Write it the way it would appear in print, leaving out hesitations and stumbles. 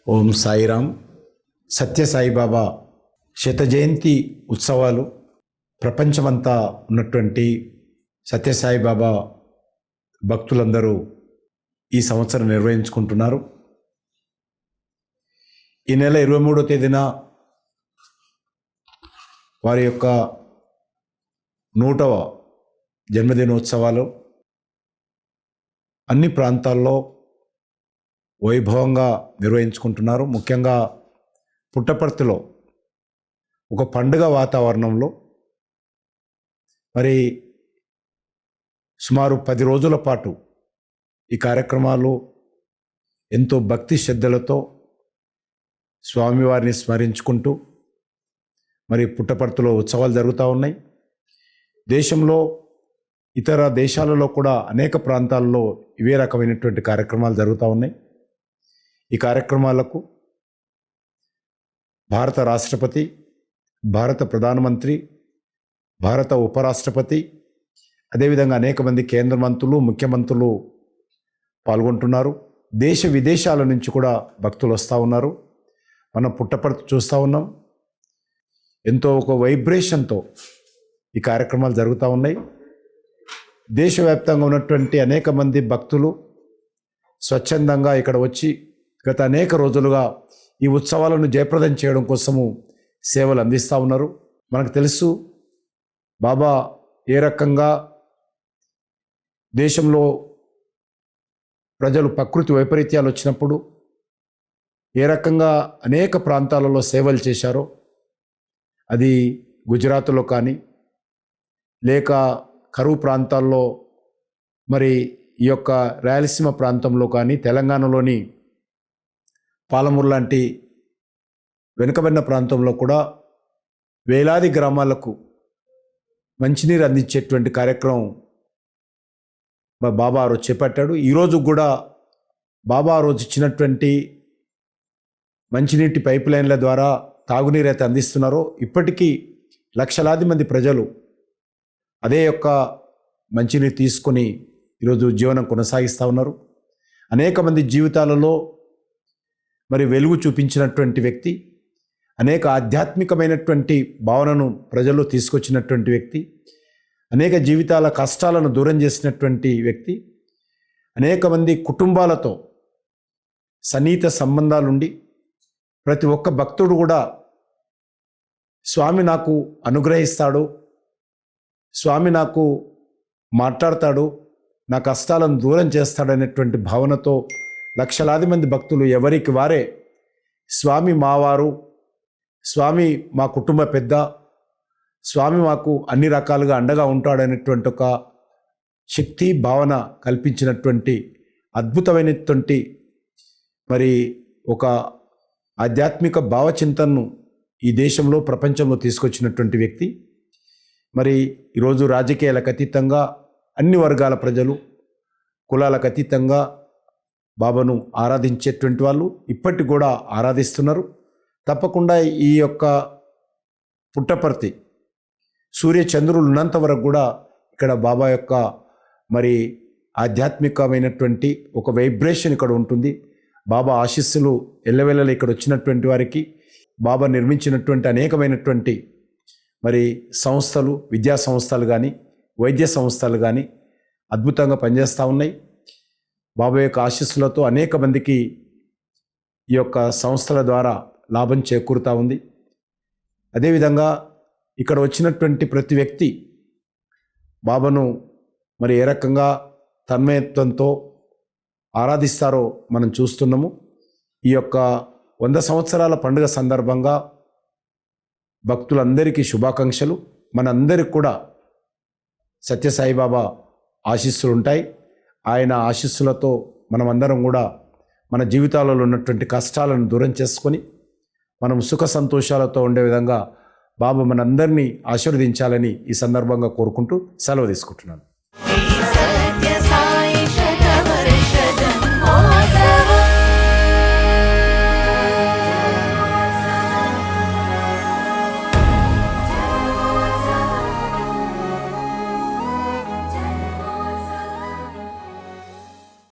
ఓం సాయిరామ్. సత్యసాయిబాబా శత జయంతి ఉత్సవాలు ప్రపంచమంతా ఉన్నటువంటి సత్యసాయిబాబా భక్తులందరూ ఈ సంవత్సరం నిర్వహించుకుంటున్నారు. ఈ నెల 23వ తేదీన వారి యొక్క 100వ జన్మదినోత్సవాలు అన్ని ప్రాంతాల్లో వైభవంగా నిర్వహించుకుంటున్నారు. ముఖ్యంగా పుట్టపర్తిలో ఒక పండుగ వాతావరణంలో మరి సుమారు 10 రోజుల పాటు ఈ కార్యక్రమాలు ఎంతో భక్తి శ్రద్ధలతో స్వామివారిని స్మరించుకుంటూ మరి పుట్టపర్తిలో ఉత్సవాలు జరుగుతూ ఉన్నాయి. దేశంలో ఇతర దేశాలలో కూడా అనేక ప్రాంతాల్లో ఇవే రకమైనటువంటి కార్యక్రమాలు జరుగుతూ ఉన్నాయి. ఈ కార్యక్రమాలకు భారత రాష్ట్రపతి, భారత ప్రధానమంత్రి, భారత ఉపరాష్ట్రపతి, అదేవిధంగా అనేక మంది కేంద్ర మంత్రులు, ముఖ్యమంత్రులు పాల్గొంటున్నారు. దేశ విదేశాల నుంచి కూడా భక్తులు వస్తూ ఉన్నారు. మనం పుట్టపర్తి చూస్తూ ఉన్నాం. ఎంతో ఒక వైబ్రేషన్తో ఈ కార్యక్రమాలు జరుగుతూ ఉన్నాయి. దేశవ్యాప్తంగా ఉన్నటువంటి అనేక మంది భక్తులు స్వచ్ఛందంగా ఇక్కడ వచ్చి గత అనేక రోజులుగా ఈ ఉత్సవాలను జయప్రదం చేయడం కోసము సేవలు అందిస్తూ ఉన్నారు. మనకు తెలుసు బాబా ఏ రకంగా దేశంలో ప్రజలు ప్రకృతి వైపరీత్యాలు వచ్చినప్పుడు ఏ రకంగా అనేక ప్రాంతాలలో సేవలు చేశారో, అది గుజరాత్లో కానీ లేక కరువు ప్రాంతాల్లో, మరి ఈ యొక్క రాయలసీమ ప్రాంతంలో కానీ, తెలంగాణలోని పాలమూరు లాంటి వెనుకబడిన ప్రాంతంలో కూడా వేలాది గ్రామాలకు మంచినీరు అందించేటువంటి కార్యక్రమం బాబా రోజు చేపట్టాడు. ఈరోజు కూడా బాబా రోజు ఇచ్చినటువంటి మంచినీటి పైప్ లైన్ల ద్వారా తాగునీరు అయితే అందిస్తున్నారో, ఇప్పటికీ లక్షలాది మంది ప్రజలు అదే యొక్క మంచినీరు తీసుకొని ఈరోజు జీవనం కొనసాగిస్తూ ఉన్నారు. అనేక మంది జీవితాలలో మరి వెలుగు చూపించినటువంటి వ్యక్తి, అనేక ఆధ్యాత్మికమైనటువంటి భావనను ప్రజల్లో తీసుకొచ్చినటువంటి వ్యక్తి, అనేక జీవితాల కష్టాలను దూరం చేసినటువంటి వ్యక్తి, అనేక మంది కుటుంబాలతో సన్నిహిత సంబంధాలుండి ప్రతి ఒక్క భక్తుడు కూడా స్వామి నాకు అనుగ్రహిస్తాడు, స్వామి నాకు మాట్లాడతాడు, నా కష్టాలను దూరం చేస్తాడనేటువంటి భావనతో లక్షలాది మంది భక్తులు ఎవరికి వారే స్వామి మావారు, స్వామి మా కుటుంబ పెద్ద, స్వామి మాకు అన్ని రకాలుగా అండగా ఉంటాడనేటువంటి ఒక శక్తి భావన కల్పించినటువంటి అద్భుతమైనటువంటి మరి ఒక ఆధ్యాత్మిక భావచింతనను ఈ దేశంలో ప్రపంచంలో తీసుకొచ్చినటువంటి వ్యక్తి. మరి ఈరోజు రాజకీయాలకు అతీతంగా అన్ని వర్గాల ప్రజలు, కులాలకు అతీతంగా బాబాను ఆరాధించేటువంటి వాళ్ళు ఇప్పటికి కూడా ఆరాధిస్తున్నారు. తప్పకుండా ఈ యొక్క పుట్టపర్తి సూర్య చంద్రులు ఉన్నంత వరకు కూడా ఇక్కడ బాబా యొక్క మరి ఆధ్యాత్మికమైనటువంటి ఒక వైబ్రేషన్ ఇక్కడ ఉంటుంది. బాబా ఆశీస్సులు ఎల్లవెల్లలు ఇక్కడ వచ్చినటువంటి వారికి బాబా నిర్మించినటువంటి అనేకమైనటువంటి మరి సంస్థలు, విద్యా సంస్థలు కానీ వైద్య సంస్థలు కానీ అద్భుతంగా పనిచేస్తూ ఉన్నాయి. బాబా యొక్క ఆశీస్సులతో అనేక మందికి ఈ యొక్క సంస్థల ద్వారా లాభం చేకూరుతూ ఉంది. అదేవిధంగా ఇక్కడ వచ్చినటువంటి ప్రతి వ్యక్తి బాబాను మరి ఏ రకంగా తన్మయత్వంతో ఆరాధిస్తారో మనం చూస్తున్నాము. ఈ యొక్క 100 సంవత్సరాల పండుగ సందర్భంగా భక్తులందరికీ శుభాకాంక్షలు. మనందరికి కూడా సత్యసాయిబాబా ఆశీస్సులు ఉంటాయి. ఆయన ఆశీస్సులతో మనమందరం కూడా మన జీవితాలలో ఉన్నటువంటి కష్టాలను దూరం చేసుకొని మనం సుఖ సంతోషాలతో ఉండే విధంగా బాబా మనందరినీ ఆశీర్వదించాలని ఈ సందర్భంగా కోరుకుంటూ సెలవు తీసుకుంటున్నాను.